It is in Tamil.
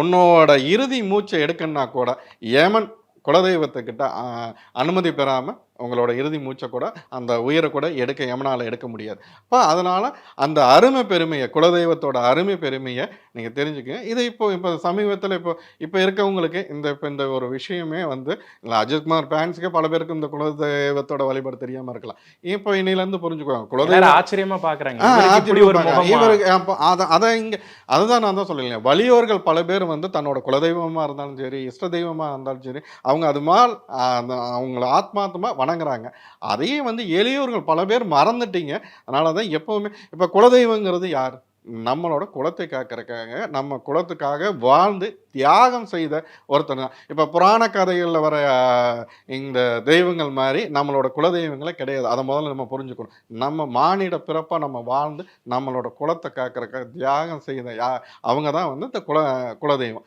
உன்னோட இறுதி மூச்சை எடுக்கணும்னா கூட யமன் குலதெய்வத்துக்கிட்ட அனுமதி பெறாம உங்களோட இறுதி மூச்சை கூட அந்த உயிரை கூட யமனால எடுக்க முடியாது. அப்ப அதனால அந்த அருமை பெருமைய குலதெய்வத்தோட அருமை பெருமைய நீங்க தெரிஞ்சுக்கங்க. இது இப்போ சமீபத்தில இப்போ இருக்கவங்களுக்கு இந்த ஒரு விஷயமே வந்து அஜித்குமார் ஃபேன்ஸ்க்கே பல பேருக்கு இந்த குலதெய்வத்தோட வழிபாடு தெரியாம இருக்கலாம். இப்போ இன்னையிலருந்து புரிஞ்சுக்குவாங்க. எல்லாரும் ஆச்சரியமா பார்க்குறாங்க. இவருக்கு இப்படி ஆச்சரியமா ஒரு பார்க்குறாங்க. முகமா? இவருக்கு அப்ப அதான் அதுதான் நான் தான் சொல்லேன். வலியோர்கள் பல பேர் வந்து தன்னோட குலதெய்வமா இருந்தாலும் சரி, இஷ்ட தெய்வமா இருந்தாலும் சரி, அவங்க அது மால் அவங்கள ஆத்மார்த்தமா வணங்குறாங்க. அதையே வந்து எளியோர்கள் பல பேர் மறந்துட்டீங்க. அதனால தான் எப்பவுமே இப்ப குலதெய்வங்கிறது யார்? நம்மளோட குலத்தை காக்கிறதுக்காக, நம்ம குலத்துக்காக வாழ்ந்து தியாகம் செய்த ஒருத்தர் தான். இப்ப புராண கதைகள்ல வர இந்த தெய்வங்கள் மாரி நம்மளோட குலதெய்வங்களே கிடையாது. அத முதல்ல நம்ம புரிஞ்சுக்கணும். நம்ம மானிட பிறப்பா நம்ம வாழ்ந்து நம்மளோட குலத்த காக்கிறதுக்காக தியாகம் செய்த அவங்க தான் வந்து இந்த குலதெய்வம்.